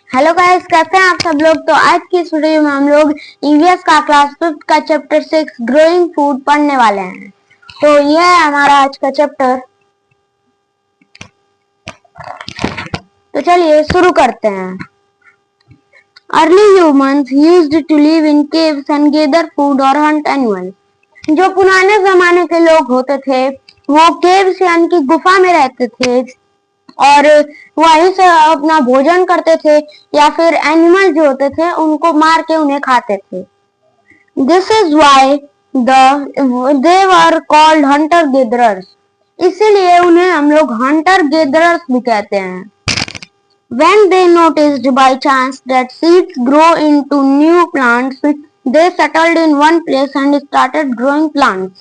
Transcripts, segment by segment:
Hello guys, कैसे हैं आप सब लोग। तो आज की इस वीडियो में हम लोग ईवीएस का क्लास 5 का चैप्टर 6 ग्रोइंग फूड पढ़ने वाले हैं। तो यह है हमारा आज का चैप्टर। तो चलिए शुरू करते हैं। Early humans used to live in caves and gather food और हंट एनिमल्स। जो पुराने जमाने के लोग होते थे वो केव्स यानी कि गुफा में रहते थे और वहीं से अपना भोजन करते थे या फिर एनिमल जो होते थे उनको मार के उन्हें खाते थे। This is why they were called hunter gatherers. इसीलिए उन्हें हम लोग हंटर गेदरर्स भी कहते हैं। When they noticed by chance that seeds grow into new plants, they settled in one place and started growing plants.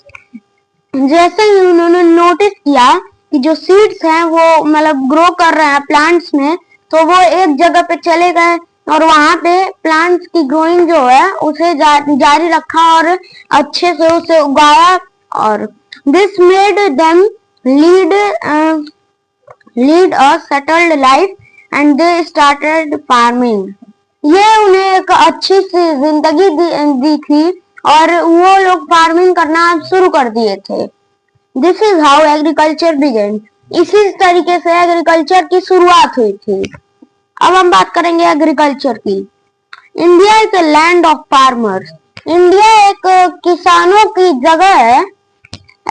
जैसे ही उन्होंने नोटिस किया कि जो सीड्स हैं वो मतलब ग्रो कर रहे हैं प्लांट्स में, तो वो एक जगह पे चले गए और वहां पे प्लांट्स की ग्रोइंग जो है उसे जारी रखा और अच्छे से उसे उगाया। और this made them lead a settled life and they started farming. ये उन्हें एक अच्छी सी जिंदगी दी थी और वो लोग फार्मिंग करना शुरू कर दिए थे। This is how agriculture began. इसी तरीके से एग्रीकल्चर की शुरुआत हुई थी। अब हम बात करेंगे एग्रीकल्चर की। India is a land of farmers. India एक किसानों की जगह है।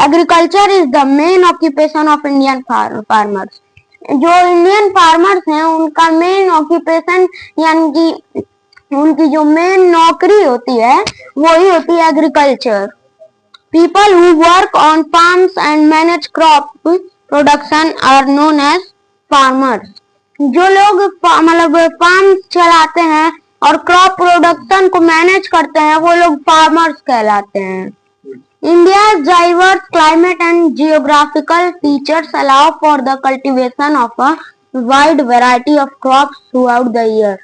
Agriculture is the main occupation of Indian farmers. जो इंडियन फार्मर्स हैं उनका मेन ऑक्यूपेशन यानी कि उनकी जो मेन नौकरी होती है वही होती है agriculture. People who work on farms and manage crop production are known as farmers. जो लोग मतलब फार्म चलाते हैं और क्रॉप प्रोडक्शन को मैनेज करते हैं वो लोग फार्मर्स कहलाते हैं। India's diverse climate and geographical features allow for the cultivation of a wide variety of crops throughout the year.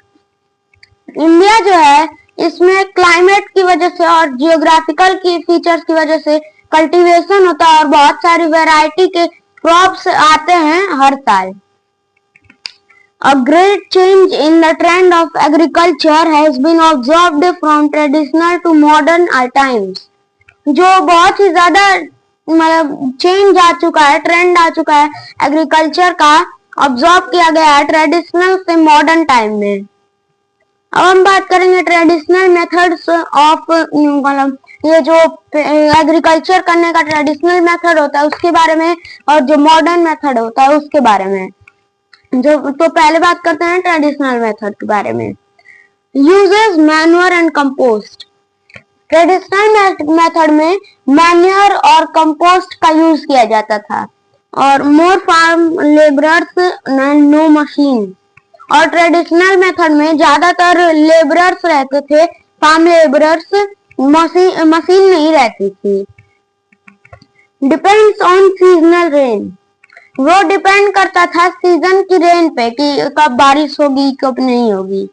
India जो है इसमें क्लाइमेट की वजह से और जियोग्राफिकल की फीचर्स की वजह से कल्टीवेशन होता है और बहुत सारी वैरायटी के क्रॉप्स आते हैं हर साल। A great change in the trend of agriculture has been observed from traditional to modern times. जो बहुत ही ज्यादा मतलब चेंज आ चुका है, ट्रेंड आ चुका है एग्रीकल्चर का, ऑब्जर्व किया गया है ट्रेडिशनल से मॉडर्न टाइम में। अब हम बात करेंगे ट्रेडिशनल मेथड्स ऑफ मतलब ये जो एग्रीकल्चर करने का ट्रेडिशनल मेथड होता है उसके बारे में और जो मॉडर्न मेथड होता है उसके बारे में। तो पहले बात करते हैं ट्रेडिशनल मेथड के बारे में। Uses manure and compost. Traditional method में मैन्योर और कंपोस्ट का यूज किया जाता था और more farm labourers and no machine. और ट्रेडिशनल मेथड में ज्यादातर लेबरर्स रहते थे, फार्म लेबरर्स, मशीन नहीं रहती थी। Depends on seasonal rain. वो डिपेंड करता था सीजन की रेन पे कि कब बारिश होगी कब नहीं होगी।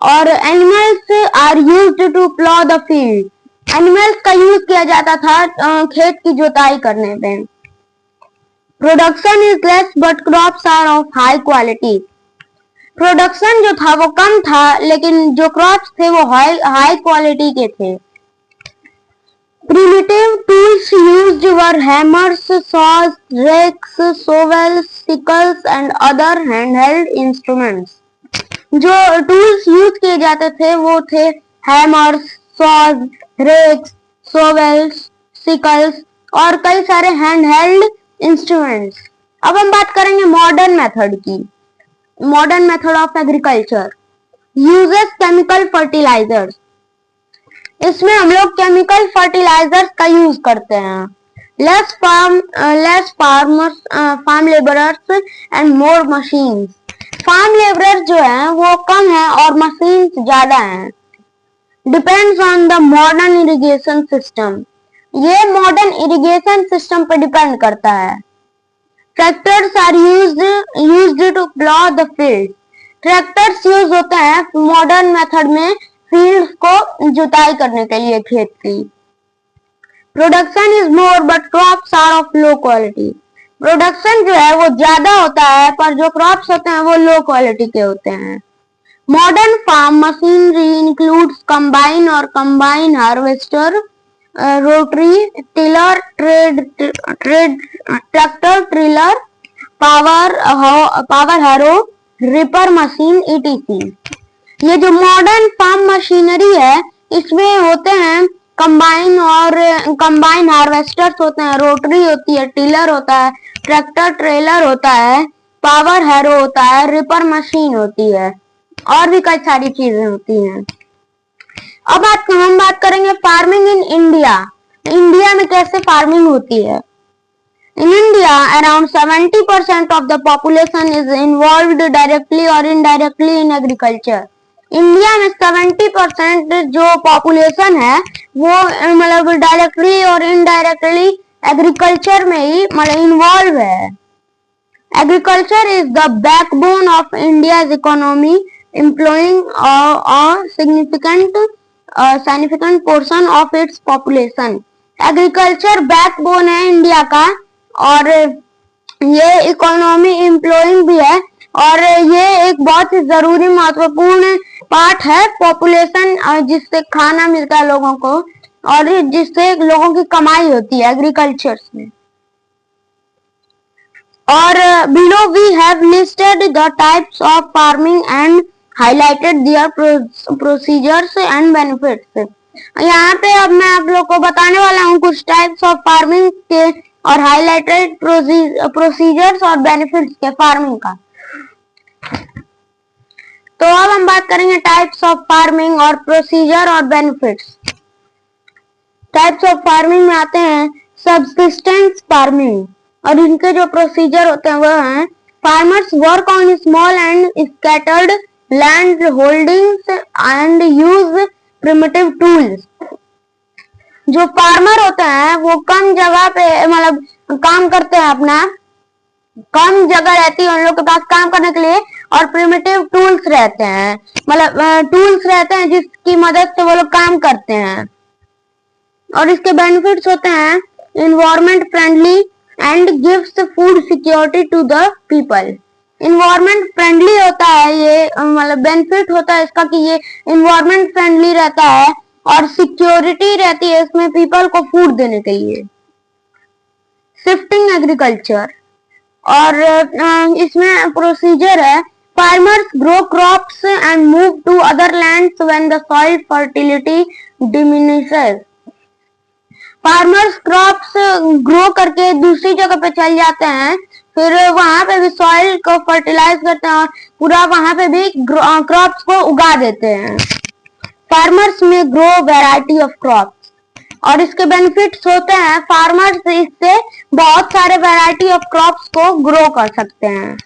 और animals are used to plough the field. Animals का यूज किया जाता था खेत की जुताई करने पे। Production is less but crops are of high quality. Production जो था वो कम था लेकिन जो क्रॉप्स थे वो हाई क्वालिटी के थे। Primitive tools used were hammers, saws, rakes, shovels, sickles and other handheld instruments. जो टूल्स यूज किए जाते थे वो थे hammers, saws, rakes, shovels, sickles और कई सारे हैंडहेल्ड इंस्ट्रूमेंट्स। अब हम बात करेंगे मॉडर्न मेथड की। Modern method of agriculture uses chemical fertilisers. इसमें हम लोग केमिकल फर्टिलाइजर्स का यूज करते हैं। Less farmers, farm labourers and more machines. Farm labourers जो हैं वो कम है और मशीन्स ज्यादा हैं। Depends on the modern irrigation system. ये मॉडर्न इरिगेशन सिस्टम पे डिपेंड करता है। Tractors are used to plough the field. Tractors use होते हैं मॉडर्न मेथड में फील्ड को जुताई करने के लिए खेत की। Production is more but crops are of low quality. Production जो है वो ज्यादा होता है पर जो क्रॉप्स होते हैं वो लो क्वालिटी के होते हैं। Modern farm machinery includes combine or combine harvester, rotary tiller, tractor trailer, power harrow, ripper machine etc. ये जो मॉडर्न फार्म मशीनरी है इसमें होते हैं कंबाइन और कंबाइन हार्वेस्टर्स होते हैं, रोटरी होती है, टिलर होता है, ट्रैक्टर ट्रेलर होता है, पावर हैरो होता है, रिपर मशीन होती है और भी कई सारी चीजें होती हैं। अब हम बात करेंगे फार्मिंग इन इंडिया। इंडिया में कैसे फार्मिंग होती है। In India, around 70% of the population is involved directly or indirectly in agriculture. India में 70% जो पॉपुलेशन है वो मतलब डायरेक्टली और इनडायरेक्टली एग्रीकल्चर में ही मतलब इन्वॉल्व है। Agriculture is the backbone of India's economy, employing a significant portion of its population. Agriculture backbone है इंडिया का और ये इकोनॉमी एम्प्लॉइंग भी है और ये एक बहुत ही जरूरी महत्वपूर्ण पार्ट है पॉपुलेशन, जिससे खाना मिलता है लोगों को और जिससे लोगों की कमाई होती है एग्रीकल्चर में। और below we have listed the types of farming and highlighted their procedures and benefits. यहाँ पे अब मैं आप लोग को बताने वाला हूँ कुछ टाइप्स ऑफ फार्मिंग के और हाईलाइटेड प्रोसीजर्स और बेनिफिट्स के फार्मिंग का। तो अब हम बात करेंगे टाइप्स ऑफ फार्मिंग और प्रोसीजर और बेनिफिट्स। टाइप्स ऑफ फार्मिंग में आते हैं सबसिस्टेंस फार्मिंग और इनके जो प्रोसीजर होते हैं वो हैं farmers work on small and scattered land holdings and use primitive tools. जो फार्मर होते हैं वो कम जगह पे मतलब काम करते हैं, अपना कम जगह रहती है उन लोग के पास काम करने के लिए और प्रिमिटिव टूल्स रहते हैं, मतलब टूल्स रहते हैं जिसकी मदद से वो लोग काम करते हैं। और इसके बेनिफिट्स होते हैं environment friendly and gives food security to the people. Environment friendly होता है ये, मतलब बेनिफिट होता है इसका कि ये इन्वायरमेंट फ्रेंडली रहता है और सिक्योरिटी रहती है इसमें पीपल को फूड देने के लिए। शिफ्टिंग एग्रीकल्चर और इसमें प्रोसीजर है farmers grow crops and move to other lands when the soil fertility diminishes. Farmers crops grow करके दूसरी जगह पे चल जाते हैं, फिर वहां पे भी सॉइल को फर्टिलाइज करते हैं और पूरा वहां पे भी क्रॉप्स को उगा देते हैं। फार्मर्स में ग्रो वैरायटी ऑफ क्रॉप्स और इसके बेनिफिट्स होते हैं फार्मर्स इससे बहुत सारे वैरायटी ऑफ क्रॉप्स को ग्रो कर सकते हैं।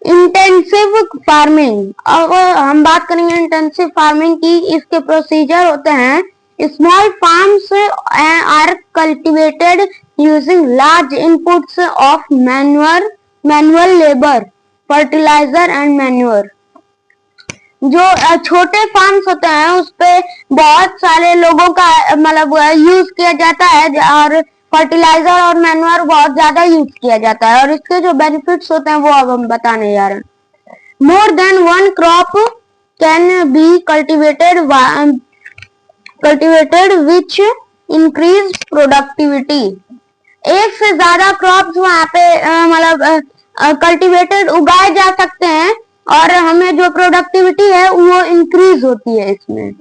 इंटेंसिव फार्मिंग, अब हम बात करेंगे इंटेंसिव फार्मिंग की। इसके प्रोसीजर होते हैं small farms are cultivated using large inputs of manual labour, fertiliser and manure. जो छोटे फार्म्स होते हैं उस पे बहुत सारे लोगों का मतलब यूज किया जाता है और फर्टिलाइजर और मैन्योर बहुत ज्यादा यूज किया जाता है और इसके जो बेनिफिट्स होते हैं वो अब हम बताने जा रहे हैं। More than one crop can be cultivated which increase productivity. एक से ज्यादा क्रॉप्स वहां पे मतलब कल्टिवेटेड उगाए जा सकते हैं और हमें जो प्रोडक्टिविटी है वो इंक्रीज होती है इसमें।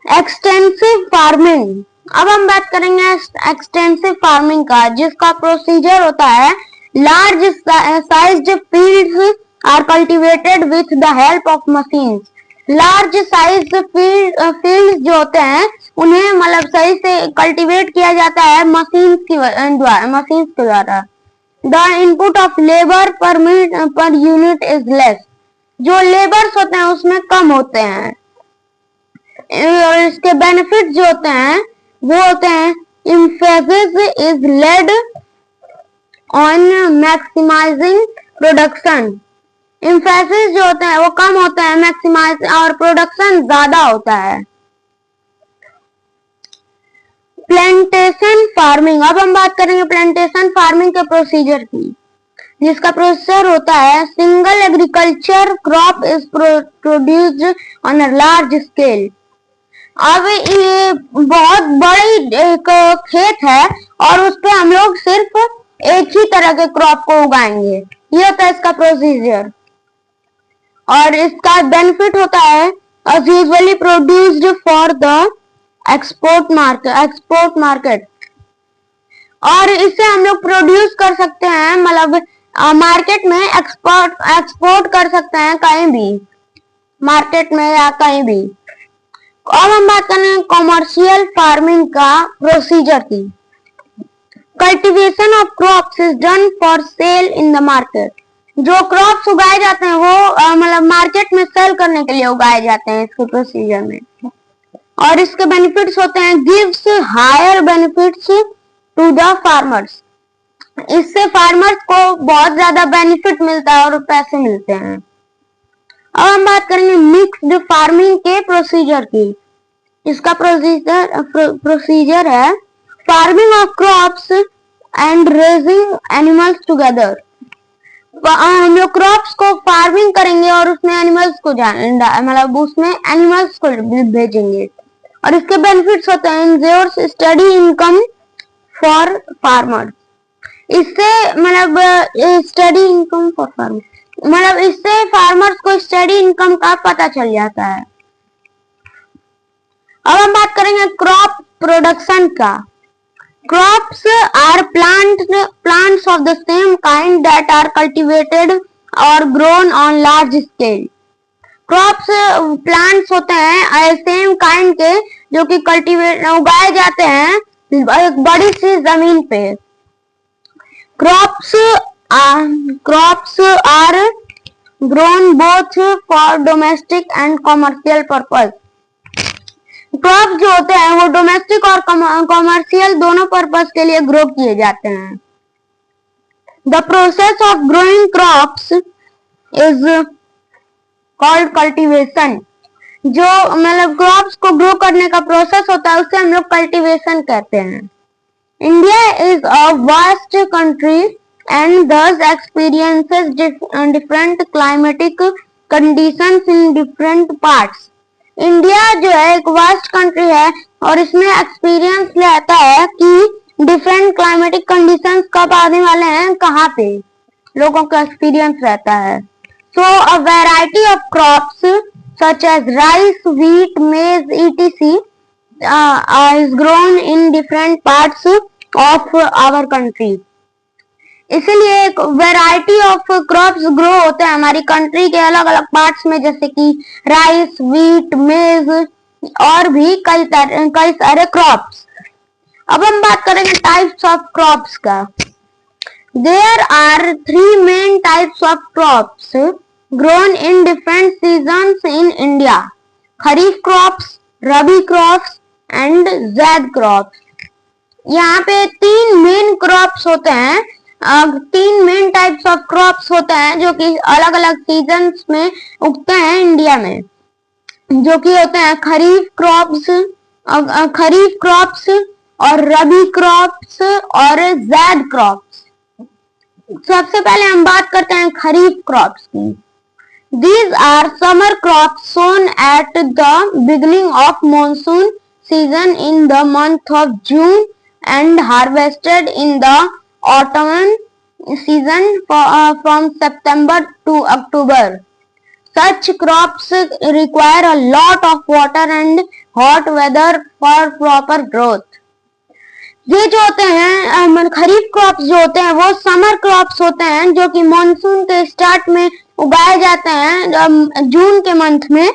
एक्सटेंसिव फार्मिंग, अब हम बात करेंगे एक्सटेंसिव फार्मिंग का, जिसका प्रोसीजर होता है large sized fields are cultivated with the help of machines. Large size fields जो होते हैं उन्हें मतलब सही से कल्टीवेट किया जाता है मशीन्स के द्वारा। The input of labour per unit is less. जो लेबर्स होते हैं उसमें कम होते हैं और इसके बेनिफिट जो होते हैं वो होते हैं emphasis is laid on maximising production. emphasis जो होते हैं वो कम होते हैं, मैक्सिमाइज और प्रोडक्शन ज्यादा होता है। प्लांटेशन फार्मिंग, अब हम बात करेंगे प्लांटेशन फार्मिंग के प्रोसीजर की। जिसका प्रोसेसर होता है single agriculture crop is produced on a large scale. अब ये बहुत बड़ी एक खेत है और उस पे हम लोग सिर्फ एक ही तरह के क्रॉप को उगाएंगे, ये होता है इसका प्रोसीजर। और इसका बेनिफिट होता है as usually produced for the export market। और इसे हम लोग प्रोड्यूस कर सकते हैं, मतलब मार्केट में एक्सपोर्ट कर सकते हैं कहीं भी, मार्केट में या कहीं भी। अब हम बात करें कॉमर्शियल फार्मिंग का प्रोसीजर की। Cultivation of crops is done for sale in the market. जो क्रॉप्स उगाए जाते हैं वो मतलब मार्केट में सेल करने के लिए उगाए जाते हैं इसके प्रोसीजर में। और इसके बेनिफिट्स होते हैं gives higher benefits to the farmers. इससे फार्मर्स को बहुत ज्यादा बेनिफिट मिलता है और पैसे मिलते हैं। अब हम बात करेंगे मिक्स्ड फार्मिंग के प्रोसीजर की। इसका प्रोसीजर है farming of crops and raising animals together. हम लोग क्रॉप्स को फार्मिंग करेंगे और उसमें एनिमल्स को मतलब उसमें एनिमल्स को भेजेंगे। और इसके बेनिफिट्स होते हैं insures study income for farmers. इससे मतलब स्टडी इनकम फॉर फार्मर्स, मतलब इससे फार्मर्स को स्टडी इनकम का पता चल जाता है। अब हम बात करेंगे क्रॉप प्रोडक्शन का। Crops are plants of the same kind that are cultivated or grown on large scale। Crops plants होते हैं सेम काइंड के जो कि कल्टीवेट उगाए जाते हैं एक बड़ी सी जमीन पे। Crops are grown both for domestic and commercial purpose। Crop जो होते हैं वो डोमेस्टिक और कॉमर्शियल दोनों पर्पस के लिए ग्रो किए जाते हैं। The process of growing crops is called cultivation. जो मतलब क्रॉप्स को ग्रो करने का प्रोसेस होता है उसे हम लोग कल्टीवेशन कहते हैं। India is a vast country and thus experiences different climatic conditions in different parts। India जो है एक वास्ट कंट्री है और इसमें एक्सपीरियंस रहता है कि डिफरेंट क्लाइमेटिक कंडीशंस कब आने वाले हैं, कहाँ पे लोगों का एक्सपीरियंस रहता है। So a variety of crops such as rice, wheat, maize etc. is grown in different parts of our country। इसीलिए एक वैरायटी ऑफ क्रॉप्स ग्रो होते हैं हमारी कंट्री के अलग अलग पार्ट्स में, जैसे कि राइस, व्हीट, मेज और भी कई सारे क्रॉप्स। अब हम बात करेंगे टाइप्स ऑफ क्रॉप्स का। There are 3 main types of crops grown in different seasons in India. Kharif crops, rabi crops and zaid crops. यहाँ पे 3 मेन क्रॉप्स होते हैं, 3 मेन टाइप्स ऑफ क्रॉप्स होते हैं जो कि अलग अलग सीजन्स में उगते हैं इंडिया में, जो कि होते हैं खरीफ क्रॉप्स और रबी क्रॉप्स और ज़ैद क्रॉप्स। सबसे पहले हम बात करते हैं खरीफ क्रॉप्स की। These are summer crops sown at the beginning of monsoon season in the month of June and harvested in the autumn season from September to October। Such crops require a lot of water and hot weather for proper growth। ये जो होते हैं खरीफ crops जो होते हैं वो summer crops होते हैं जो कि मॉनसून के स्टार्ट में उगाए जाते हैं जून के मंथ में,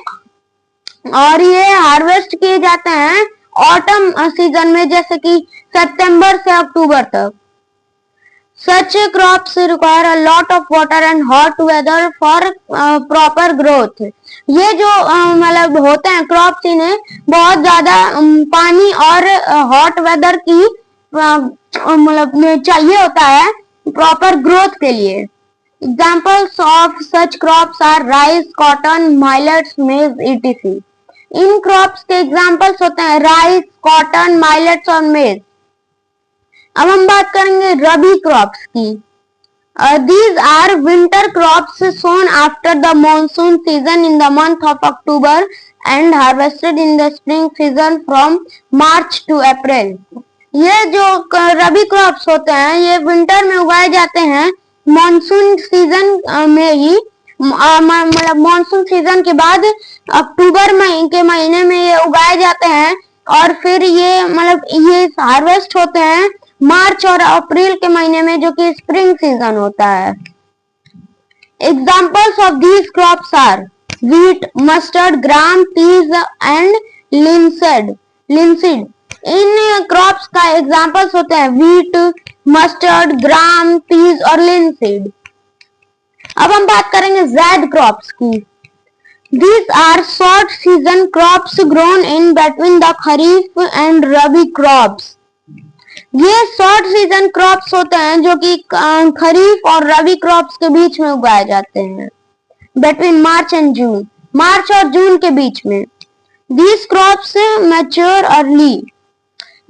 और ये हार्वेस्ट किए जाते हैं ऑटम सीजन में, जैसे कि सितंबर से अक्टूबर तक। Such crops require a lot of water and hot weather for proper growth। ये जो मतलब होते हैं क्रॉप्स, इन्हें बहुत ज्यादा पानी और हॉट वेदर की मतलब चाहिए होता है प्रॉपर ग्रोथ के लिए। Examples of such crops are rice, cotton, millets, maize etc। In crops के एग्जाम्पल्स होते हैं राइस, कॉटन, माइलेट्स और मेज। अब हम बात करेंगे रबी क्रॉप्स की। These are winter crops sown after the monsoon season in the month of October and harvested in the spring season from March to April. ये जो रबी क्रॉप्स होते हैं ये विंटर में उगाए जाते हैं, मॉनसून सीजन में ही, मतलब मॉनसून सीजन के बाद अक्टूबर के महीने में ये उगाए जाते हैं और फिर ये मतलब ये हार्वेस्ट होते हैं मार्च और अप्रैल के महीने में, जो कि स्प्रिंग सीजन होता है. Examples of these crops are wheat, mustard, gram, peas and linseed. इन क्रॉप्स का एग्जाम्पल्स होते हैं wheat, mustard, gram, peas और linseed. अब हम बात करेंगे ज़ैद क्रॉप्स की. These are short season crops grown in between the kharif and rabi crops. ये शॉर्ट सीजन क्रॉप्स होते हैं जो कि खरीफ और रबी क्रॉप्स के बीच में उगाए जाते हैं, बिटवीन मार्च एंड जून, मार्च और जून के बीच में. These crops mature early.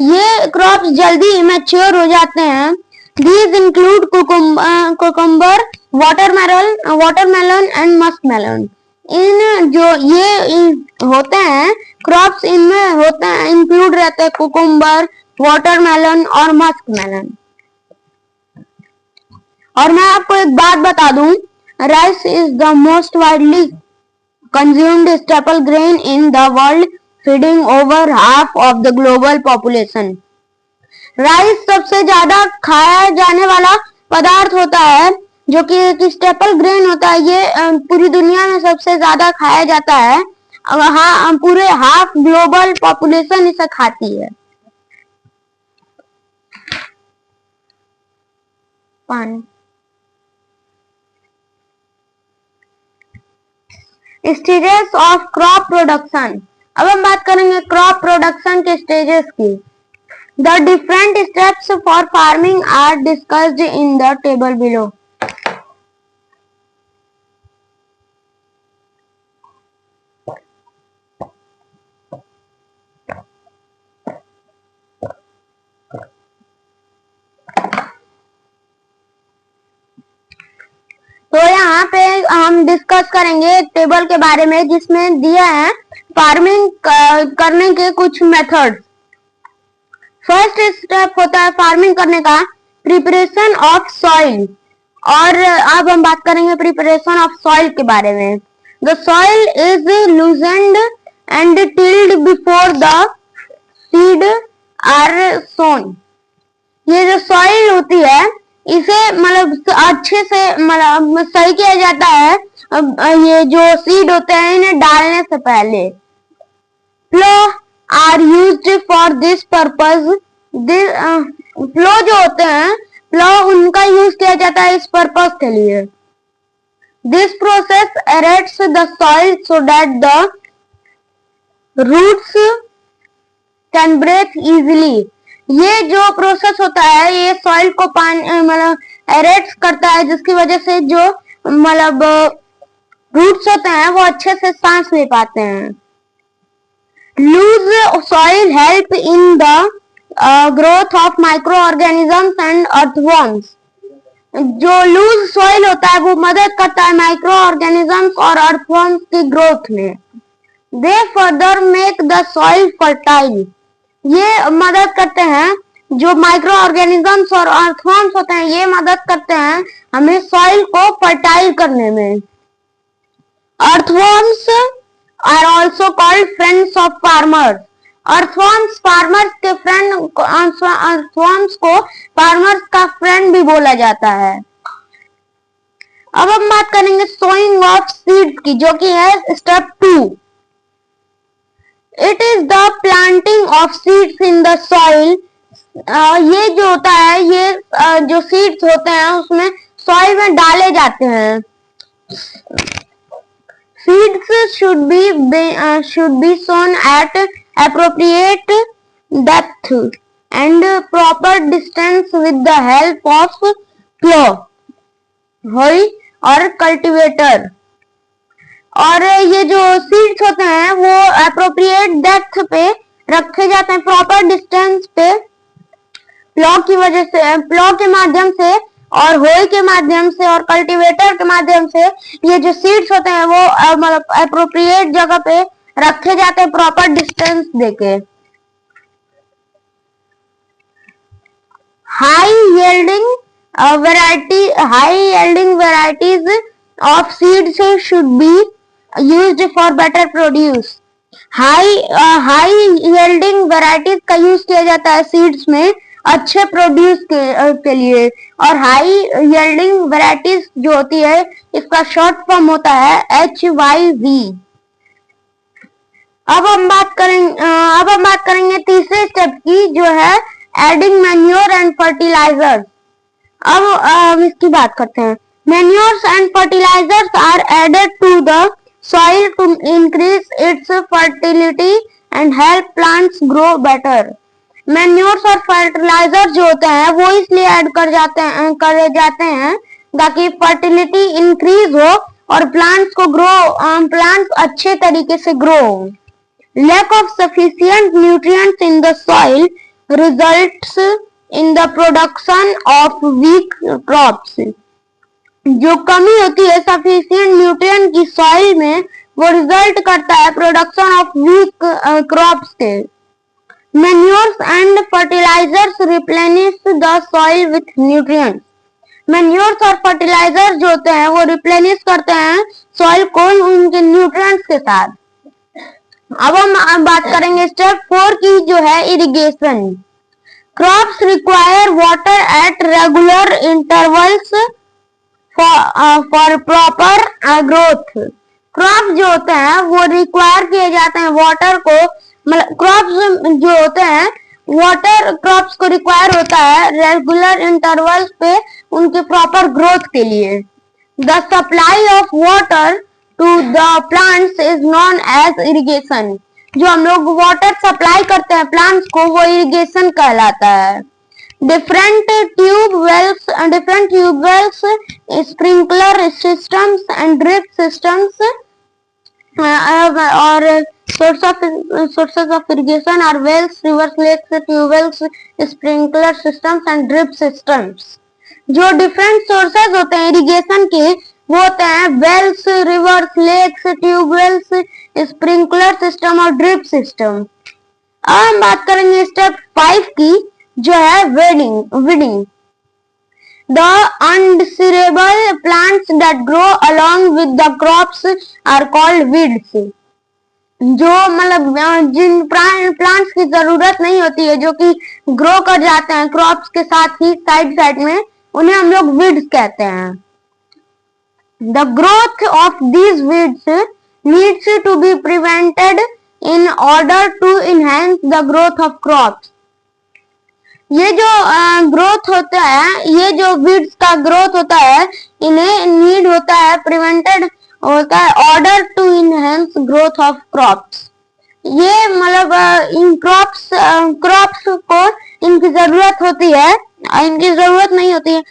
ये क्रॉप्स जल्दी मैच्योर हो जाते हैं. These include cucumber, watermelon and muskmelon. इन जो ये होते हैं क्रॉप्स, इनमें होते हैं इंक्लूड रहते हैं कुकुम्बर, वाटरमेलन और मस्कमेलन. और मैं आपको एक बात बता दूं, rice is the most widely consumed staple grain in the world, feeding over half of the global population. Rice सबसे ज्यादा खाया जाने वाला पदार्थ होता है जो कि स्टेपल ग्रेन होता है. ये पूरी दुनिया में सबसे ज्यादा खाया जाता है. हाँ, पूरे हाफ ग्लोबल पॉपुलेशन इसे खाती है. Stages of crop production. अब हम बात करेंगे क्रॉप प्रोडक्शन के स्टेजेस की. The different steps for farming are discussed in the table below. तो यहाँ पे हम डिस्कस करेंगे एक टेबल के बारे में जिसमें दिया है फार्मिंग करने के कुछ मेथड्स. फर्स्ट स्टेप होता है फार्मिंग करने का प्रिपरेशन ऑफ सॉइल. और अब हम बात करेंगे प्रिपरेशन ऑफ सॉइल के बारे में. The soil is loosened and tilled before the seed are sown. ये जो सॉइल होती है इसे मतलब अच्छे से मतलब सही किया जाता है. ये जो सीड होते हैं इन्हें डालने से पहले. Plough are used for this purpose. Plough जो होते हैं, प्लो उनका यूज किया जाता है इस पर्पस के लिए. This process aerates the soil so that the roots can breathe easily. ये जो प्रोसेस होता है ये सॉइल को पानी मतलब एरेट्स करता है, जिसकी वजह से जो मतलब रूट्स होते हैं वो अच्छे से सांस ले पाते हैं. Loose soil help in the growth of micro organisms and earthworms. जो लूज सॉइल होता है वो मदद करता है माइक्रो ऑर्गेनिजम्स और अर्थवर्म्स की ग्रोथ में. They further make the soil fertile. ये मदद करते हैं, जो माइक्रो ऑर्गेनिजम्स और अर्थवर्म्स होते हैं ये मदद करते हैं हमें सॉइल को फर्टाइल करने में. Earthworms are also called friends of farmers. Earthworms farmers के फ्रेंड, अर्थवर्म्स को फार्मर्स का फ्रेंड भी बोला जाता है. अब हम बात करेंगे सोइंग ऑफ सीड्स की, जो कि है step 2. It is the planting of seeds in the soil. ये जो होता है ये जो सीड्स होते हैं उसमें सॉइल में डाले जाते हैं. Seeds should be sown at appropriate depth and proper distance with the help of plow, hoe और cultivator. और ये जो सीड्स होते हैं वो अप्रोप्रिएट डेप्थ पे रखे जाते हैं, प्रॉपर डिस्टेंस पे प्लॉ की वजह से, प्लॉ के माध्यम से और होई के माध्यम से और कल्टीवेटर के माध्यम से ये जो सीड्स होते हैं वो मतलब अप्रोप्रिएट जगह पे रखे जाते हैं प्रॉपर डिस्टेंस देके। High yielding varieties of seeds should be used for better produce। High yielding varieties का यूज किया जाता है सीड्स में अच्छे प्रोड्यूस के लिए। और हाई yielding varieties जो होती है इसका शॉर्ट फॉर्म होता है HYV। अब हम बात करेंगे तीसरे स्टेप की जो है एडिंग मैन्योर एंड फर्टिलाइजर्स। अब इसकी बात करते हैं। Manures and fertilizers are added to the soil to increase its fertility and help plants grow better. Manures और फर्टिलाइजर जो होते हैं वो इसलिए ऐड करे जाते हैं ताकि फर्टिलिटी इंक्रीज हो और प्लांट्स अच्छे तरीके से ग्रो हो। Lack of sufficient nutrients in the soil results in the production of weak crops। जो कमी होती है sufficient nutrient की soil में वो रिजल्ट करता है प्रोडक्शन ऑफ वीक क्रॉप्स के। Manures and fertilizers replenish the soil with nutrients। Manures और फर्टिलाइजर जो होते हैं वो रिप्लेनिश करते हैं सॉइल को उनके न्यूट्रिएंट्स के साथ। अब हम बात करेंगे स्टेप 4 की जो है irrigation. Crops require water at regular intervals for proper growth. Crops जो होते हैं वो रिक्वायर किए जाते हैं वाटर को, मतलब क्रॉप्स जो होते हैं वाटर क्रॉप्स को रिक्वायर होता है रेगुलर इंटरवल्स पे उनके प्रॉपर ग्रोथ के लिए। The supply of water to the plants is known as irrigation. जो हम लोग वाटर सप्लाई करते हैं प्लांट्स को वो इरिगेशन कहलाता है। Different tube wells sprinkler systems and drip systems और sources of irrigation are wells, rivers, lakes, tube wells, sprinkler systems and drip systems। जो डिफरेंट सोर्सेज होते हैं इरिगेशन के वो होते हैं wells, rivers, lakes, tubewells, sprinkler system और drip system. अब हम बात करेंगे स्टेप 5 की जो है weeding. The undesirable plants that grow along with the crops are called weeds। जो मतलब जिन प्लांट्स की जरूरत नहीं होती है जो कि ग्रो कर जाते हैं क्रॉप्स के साथ ही साइड में, उन्हें हम लोग वीड्स कहते हैं। The growth of these weeds needs to be prevented in order to enhance the growth of crops। ये जो ग्रोथ होता है, ये जो वीड्स का ग्रोथ होता है, इन्हें नीड होता है प्रिवेंटेड होता है order to enhance growth of crops. ये मतलब इन क्रॉप्स को इनकी जरूरत होती है, इनकी जरूरत नहीं होती है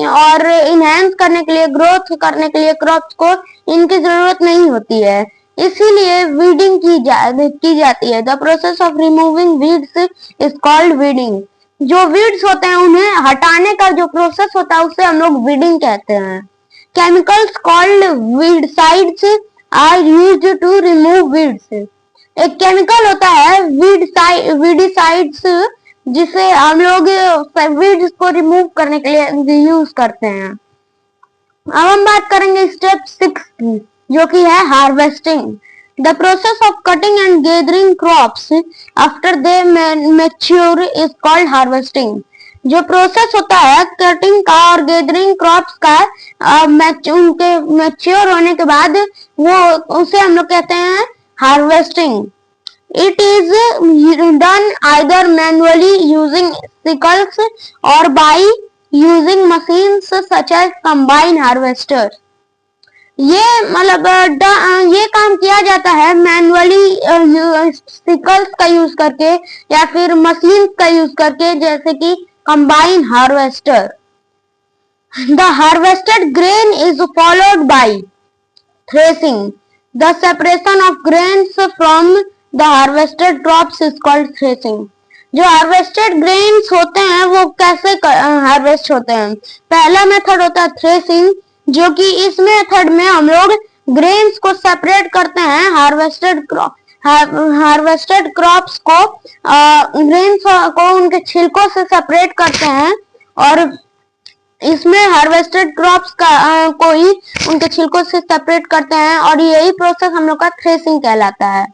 और इनहेंस करने के लिए, ग्रोथ करने के लिए क्रॉप्स को इनकी जरूरत नहीं होती है, इसीलिए वीडिंग की जाती है। The process of removing weeds is called weeding. जो वीड्स होते हैं उन्हें हटाने का जो प्रोसेस होता है उसे हम लोग वीडिंग कहते हैं। Chemicals called weedicides are used to remove weeds. एक केमिकल होता है वीडसाइड्स जिसे हम लोग वीड्स को रिमूव करने के लिए यूज करते हैं। अब हम बात करेंगे स्टेप 6 की जो कि है harvesting. The process of cutting and gathering crops after they mature is called harvesting. जो प्रोसेस होता है कटिंग का और गैदरिंग क्रॉप्स का उनके मैच्योर होने के बाद वो उसे हम लोग कहते हैं harvesting. It is done either manually using sickles or by using machines such as combine harvester। ये मतलब ये काम किया जाता है मैनुअली सिकल्स का यूज करके या फिर मशीन का यूज करके, जैसे कि combine harvester. The harvested grain is followed by threshing। The separation of grains from the harvested crops is called threshing। जो हार्वेस्टेड ग्रेन्स होते हैं वो कैसे हार्वेस्ट होते हैं? पहला मेथड होता है थ्रेसिंग, जो कि इस मेथड में हम लोग ग्रेन्स को सेपरेट करते हैं। हार्वेस्टेड क्रॉप्स को ग्रेन्स को उनके छिलकों से सेपरेट करते हैं, और इसमें हार्वेस्टेड क्रॉप्स को ही उनके छिलकों से सेपरेट करते हैं, और यही प्रोसेस हम लोग का थ्रेसिंग कहलाता है।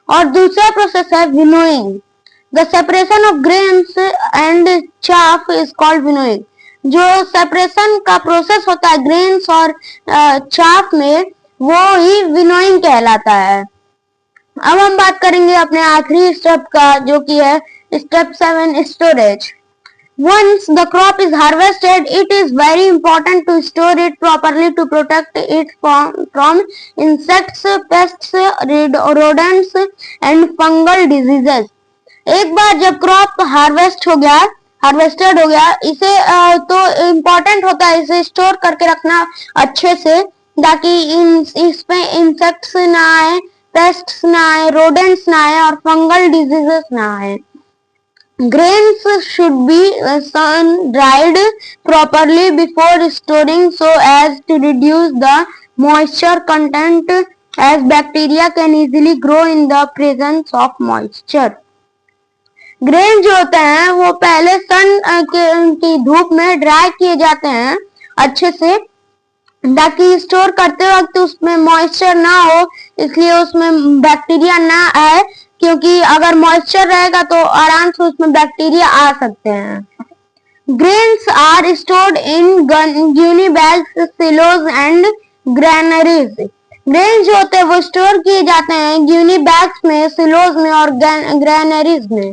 और दूसरा प्रोसेस है winnowing. The separation of grains and chaff is called winnowing. जो सेपरेशन का प्रोसेस होता है ग्रेन्स और चाफ में, वो ही विनोइंग कहलाता है। अब हम बात करेंगे अपने आखिरी स्टेप का, जो कि है step 7, storage. Once the crop is harvested, it is very important to store it properly to protect it from insects, pests, rodents and fungal diseases. एक बार जब क्रॉप हार्वेस्टेड हो गया, इसे तो इम्पोर्टेंट होता है इसे स्टोर करके रखना अच्छे से, ताकि इसमें इंसेक्ट्स ना आए, पेस्ट्स ना आए, रोडेंट्स ना आए और फंगल डिजीजेस ना आए। Grains should be sun dried properly before storing so as to reduce the moisture content, as bacteria can easily grow in the presence of moisture. Grain जो होते हैं वो पहले सन की धूप में ड्राई किए जाते हैं अच्छे से, ताकि स्टोर करते वक्त उसमें मॉइस्चर ना हो, इसलिए उसमें बैक्टीरिया ना आए, क्योंकि अगर मॉइस्चर रहेगा तो आराम से उसमें बैक्टीरिया आ सकते हैं। Grains are stored in gunny bags, silos and granaries. Grains जो होते हैं वो स्टोर किए जाते हैं गिनी बैग्स में, सिलोज में और ग्रैनरीज में।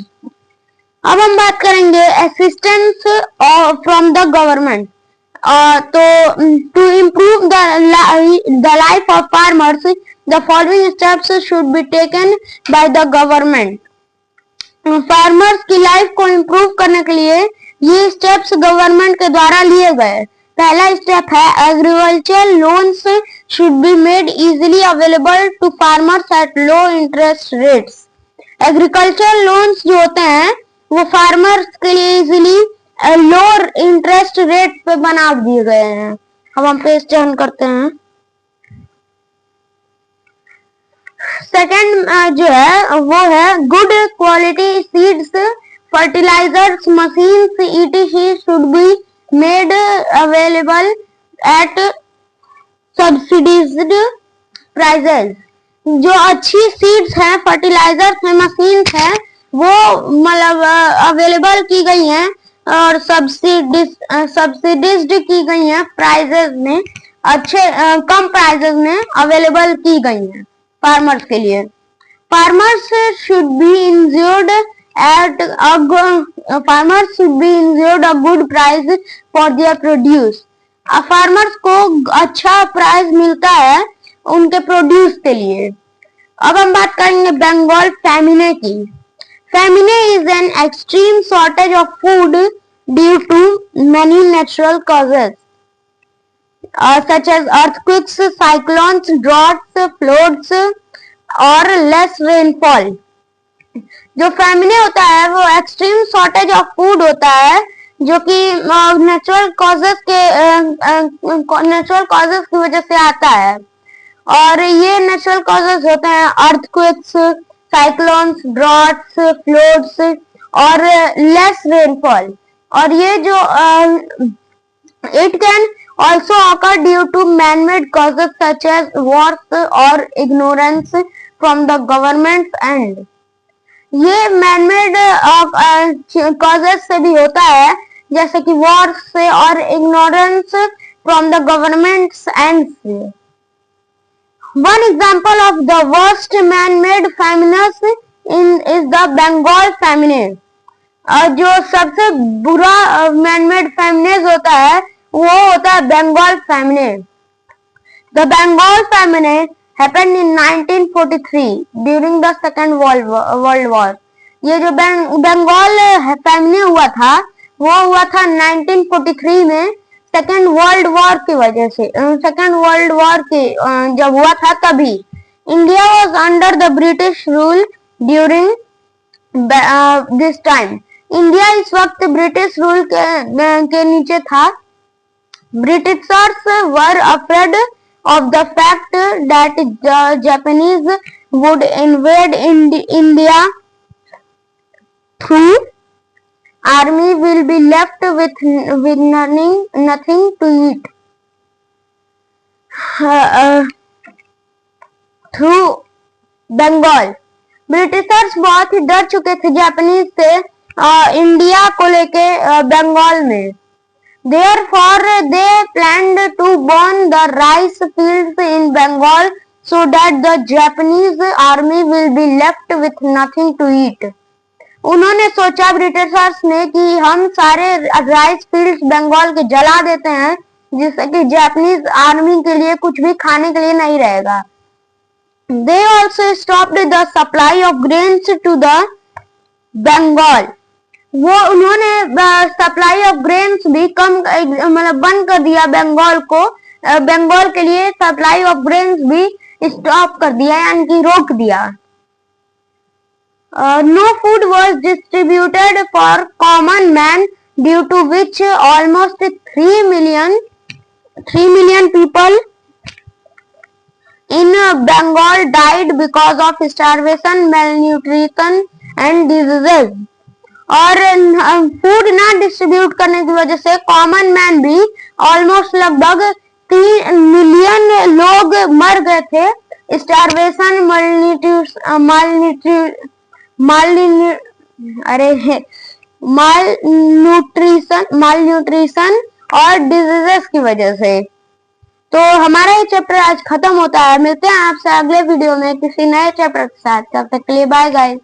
अब हम बात करेंगे असिस्टेंस फ्रॉम द गवर्नमेंट। तो to improve the life of farmers, the following steps should be taken by the government. Farmers की लाइफ को इम्प्रूव करने के लिए ये स्टेप्स गवर्नमेंट के द्वारा लिए गए। पहला स्टेप है agriculture loans should be made easily available to farmers at low interest rates. Agriculture loans जो होते हैं वो फार्मर्स के लिए इजीली लो इंटरेस्ट रेट पे बना दिए गए हैं। अब हम पेज टर्न करते हैं। सेकेंड जो है वो है good quality seeds, fertilizers, machines etc should be made available at subsidized prices. जो अच्छी सीड्स हैं, फर्टिलाइजर्स हैं, मशीन्स हैं, वो मतलब अवेलेबल की गई हैं और सब्सिडाइज्ड की गई हैं, प्राइसेस में अच्छे कम प्राइसेस में अवेलेबल की गई हैं फार्मर्स के लिए। Farmers should be insured a good price for their produce. Farmers को अच्छा प्राइस मिलता है उनके प्रोड्यूस के लिए। अब हम बात करेंगे बंगाल फैमिने की। Famine is an extreme shortage of food due to many natural causes such as earthquakes, cyclones, droughts, floods और less rainfall। जो फैमिने होता है वो एक्सट्रीम शॉर्टेज ऑफ फूड होता है, जो कि नेचुरल कॉजेस की वजह से आता है। और ये नेचुरल कॉजेस होते हैं अर्थक्वेक्स, साइक्लोन्स, ड्रॉट्स, फ्लड्स और लेस रेनफॉल। और ये जो it can also occur due to man-made causes such as wars or ignorance from the government's end। ये man-made causes से भी होता है, जैसे कि wars से और ignorance from the government's end से। One example of the worst man-made famines is the Bengal famine। जो सबसे बुरा man-made famines होता है वो होता है Bengal famine. The Bengal famine happened in 1943 during the second world war. ये जो बंगाल फैमिने हुआ था वो हुआ था 1943 में, सेकेंड वर्ल्ड वॉर की वजह से। सेकेंड वर्ल्ड वॉर की जब हुआ था तभी। India was under the British rule during this time India इस वक्त ब्रिटिश रूल के नीचे था. Britishers were afraid of the fact that the Japanese would invade India through army will be left with nothing to eat. Through Bengal britishers बहुत ही डर चुके थे जापानीज से इंडिया को लेके बंगाल में. Therefore, they planned to burn the rice fields in Bengal so that the Japanese army will be left with nothing to eat. उन्होंने सोचा ब्रिटिशर्स ने कि हम सारे राइस फील्ड्स बंगाल के जला देते हैं जिससे कि जापानीज आर्मी के लिए कुछ भी खाने के लिए नहीं रहेगा. They also stopped the supply of grains to the Bengal. वो उन्होंने सप्लाई ऑफ ग्रेन्स भी कम मतलब बंद कर दिया बंगाल को. बंगाल के लिए सप्लाई ऑफ ग्रेन्स भी स्टॉप कर दिया यानी कि रोक दिया. No food was distributed for common man due to which almost 3 million people in Bengal died because of starvation, malnutrition and diseases. और फूड ना डिस्ट्रीब्यूट करने की वजह से कॉमन मैन भी ऑलमोस्ट लगभग 3 मिलियन लोग मर गए थे. स्टारवेशन, मालन्यूट्रिशन और डिजीजेस की वजह से. तो हमारा ये चैप्टर आज खत्म होता है. मिलते हैं आपसे अगले वीडियो में किसी नए चैप्टर के साथ. तब तक के लिए बाय गाइस.